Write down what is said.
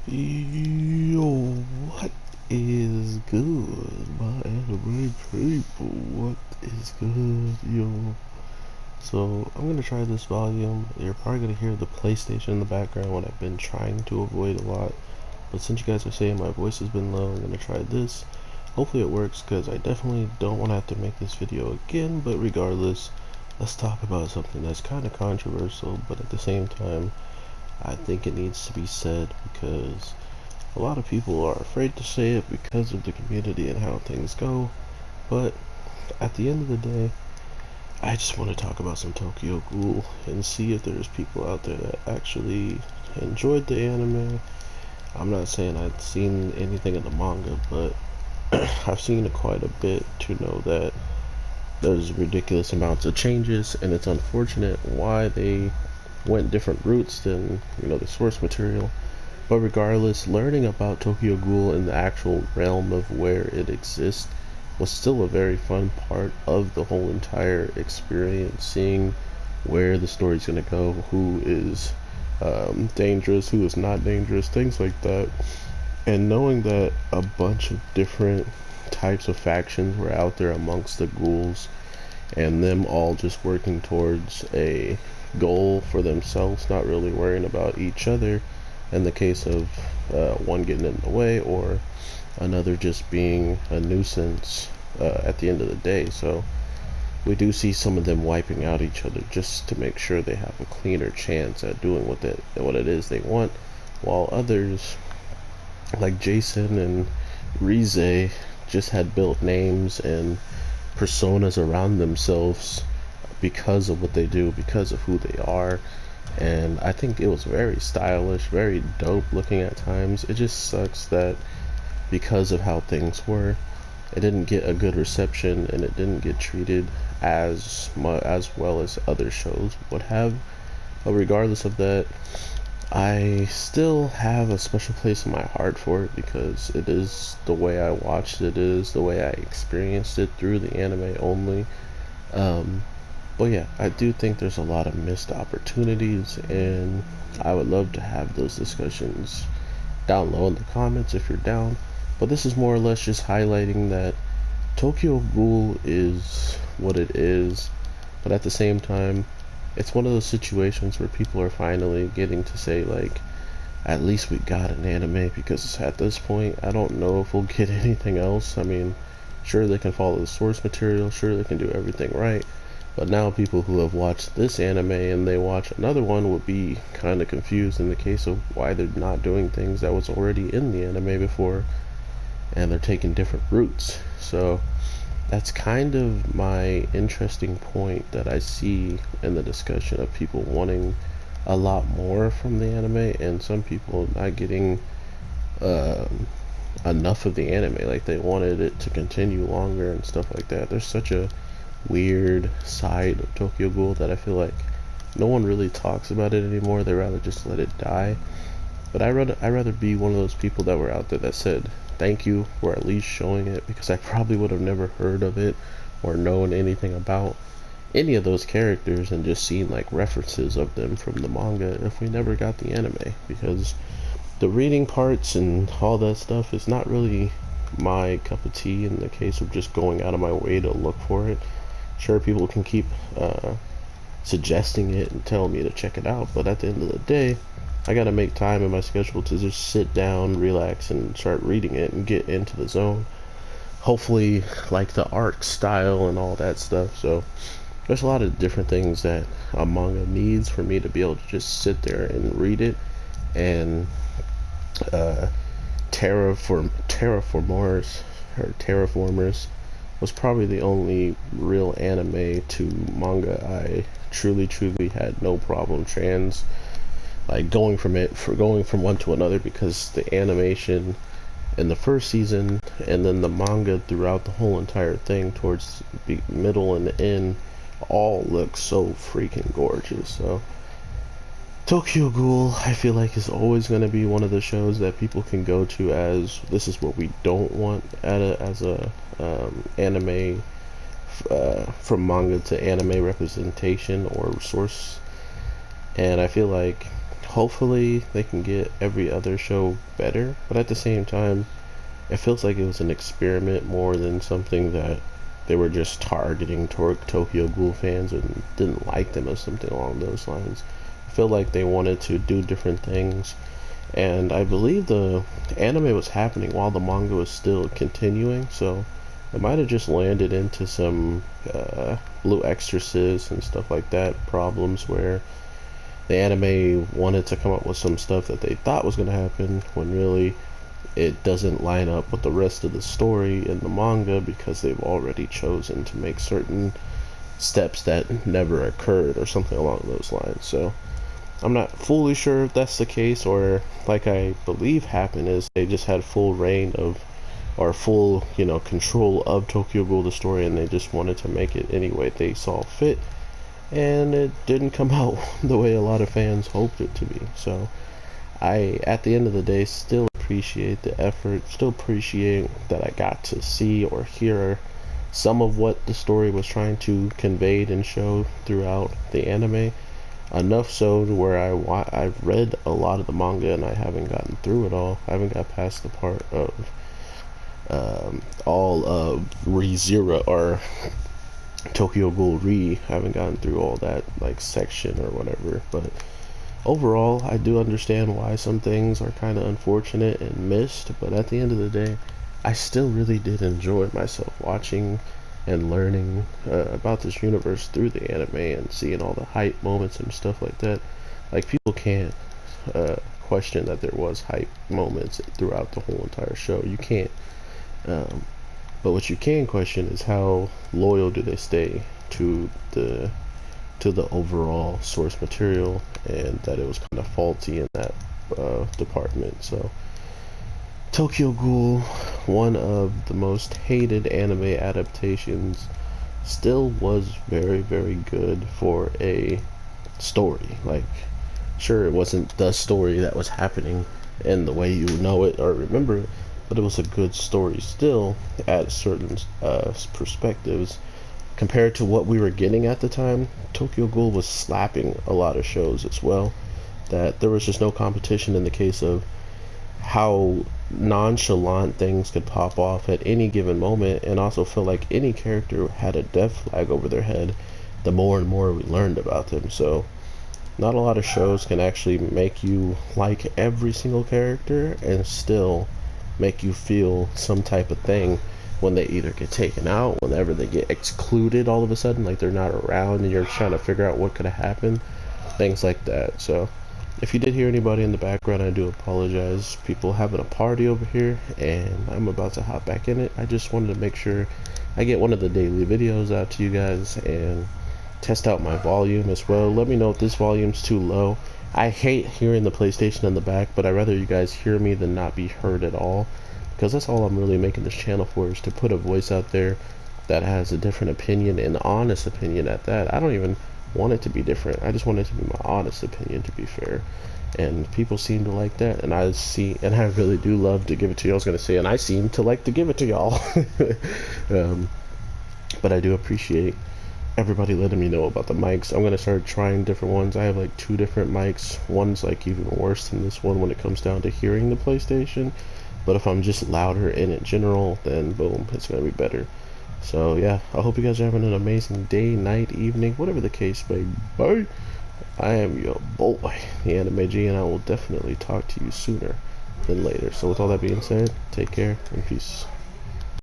Yo, what is good, my anime people? What is good, yo? So, I'm gonna try this volume. You're probably gonna hear the PlayStation in the background, what I've been trying to avoid a lot. But since you guys are saying my voice has been low, I'm gonna try this. Hopefully it works, because I definitely don't want to have to make this video again. But regardless, let's talk about something that's kind of controversial, but at the same time, I think it needs to be said because a lot of people are afraid to say it because of the community and how things go, but at the end of the day, I just want to talk about some Tokyo Ghoul and see if there's people out there that actually enjoyed the anime. I'm not saying I've seen anything in the manga, but I've seen it quite a bit to know that there's ridiculous amounts of changes, and it's unfortunate why they went different routes than the source material. But regardless, learning about Tokyo Ghoul in the actual realm of where it exists was still a very fun part of the whole entire experience. Seeing where the story's gonna go, who is dangerous, who is not dangerous, things like that. And knowing that a bunch of different types of factions were out there amongst the ghouls, and them all just working towards a goal for themselves, not really worrying about each other in the case of one getting in the way or another just being a nuisance at the end of the day. So we do see some of them wiping out each other just to make sure they have a cleaner chance at doing what it is they want, while others like Jason and Rize just had built names and personas around themselves because of what they do, because of who they are. And I think it was very stylish, very dope looking at times. It just sucks that because of how things were, it didn't get a good reception and it didn't get treated as well as other shows would have. But regardless of that, I still have a special place in my heart for it because it is the way I watched it, it is the way I experienced it through the anime only. Um, but yeah, I do think there's a lot of missed opportunities, and I would love to have those discussions down low in the comments if you're down. But this is more or less just highlighting that Tokyo Ghoul is what it is, but at the same time, it's one of those situations where people are finally getting to say, like, at least we got an anime, because at this point, I don't know if we'll get anything else. I mean, sure, they can follow the source material, sure, they can do everything right, but now people who have watched this anime and they watch another one would be kind of confused in the case of why they're not doing things that was already in the anime before, and they're taking different routes. So that's kind of my interesting point that I see in the discussion of people wanting a lot more from the anime and some people not getting um, enough of the anime. Like they wanted it to continue longer and stuff like that. There's such a weird side of Tokyo Ghoul that I feel like no one really talks about it anymore. They rather just let it die. But I rather be one of those people that were out there that said thank you for at least showing it, because I probably would have never heard of it or known anything about any of those characters and just seen like references of them from the manga if we never got the anime, because the reading parts and all that stuff is not really my cup of tea in the case of just going out of my way to look for it. Sure, people can keep suggesting it and telling me to check it out, but at the end of the day, I gotta make time in my schedule to just sit down, relax, and start reading it and get into the zone. Hopefully, like the art style and all that stuff. So, there's a lot of different things that a manga needs for me to be able to just sit there and read it. And uh, Terraformers was probably the only real anime to manga I truly had no problem going from one to another, because the animation in the first season and then the manga throughout the whole entire thing towards the middle and the end all look so freaking gorgeous. So Tokyo Ghoul, I feel like, is always going to be one of the shows that people can go to as this is what we don't want as a anime from manga to anime representation or source. And I feel like hopefully they can get every other show better, but at the same time, it feels like it was an experiment more than something that they were just targeting toward Tokyo Ghoul fans and didn't like them or something along those lines. I feel like they wanted to do different things, and I believe the anime was happening while the manga was still continuing, so it might have just landed into some Blue Exorcist and stuff like that problems where the anime wanted to come up with some stuff that they thought was going to happen when really it doesn't line up with the rest of the story in the manga because they've already chosen to make certain steps that never occurred or something along those lines. So I'm not fully sure if that's the case, or like I believe happened is they just had full reign of or full, control of Tokyo Ghoul the story, and they just wanted to make it any way they saw fit, and it didn't come out the way a lot of fans hoped it to be. So I, at the end of the day, still appreciate the effort, still appreciate that I got to see or hear some of what the story was trying to convey and show throughout the anime. Enough so to where I've read a lot of the manga and I haven't gotten through it all. I haven't got past the part of all of ReZero or Tokyo Ghoul Re. I haven't gotten through all that section or whatever, but overall I do understand why some things are kind of unfortunate and missed, but at the end of the day I still really did enjoy myself watching and learning about this universe through the anime and seeing all the hype moments and stuff like that. People can't question that there was hype moments throughout the whole entire show. You can't. But what you can question is how loyal do they stay to the overall source material, and that it was kind of faulty in that department. So Tokyo Ghoul, one of the most hated anime adaptations, still was very, very good for a story. Sure, it wasn't the story that was happening in the way you know it or remember it, but it was a good story still at certain perspectives. Compared to what we were getting at the time, Tokyo Ghoul was slapping a lot of shows as well. That there was just no competition in the case of how nonchalant things could pop off at any given moment, and also feel like any character had a death flag over their head the more and more we learned about them. So not a lot of shows can actually make you like every single character and still make you feel some type of thing when they either get taken out, whenever they get excluded all of a sudden, like they're not around and you're trying to figure out what could have happened, things like that. So if you did hear anybody in the background, I do apologize. People having a party over here and I'm about to hop back in it. I just wanted to make sure I get one of the daily videos out to you guys and test out my volume as well. Let me know if this volume's too low. I hate hearing the PlayStation in the back, but I'd rather you guys hear me than not be heard at all, because that's all I'm really making this channel for, is to put a voice out there that has a different opinion, and honest opinion at that. I don't even want it to be different. I just want it to be my honest opinion, to be fair. And people seem to like that, and I really do love to give it to you. I was gonna say, and I seem to like to give it to y'all. But I do appreciate everybody letting me know about the mics. I'm gonna start trying different ones. I have 2 different mics. One's even worse than this one when it comes down to hearing the PlayStation, but if I'm just louder in general, then boom, it's gonna be better. So yeah, I hope you guys are having an amazing day, night, evening, whatever the case may be. I am your boy, the Anime G, and I will definitely talk to you sooner than later. So with all that being said, take care and peace.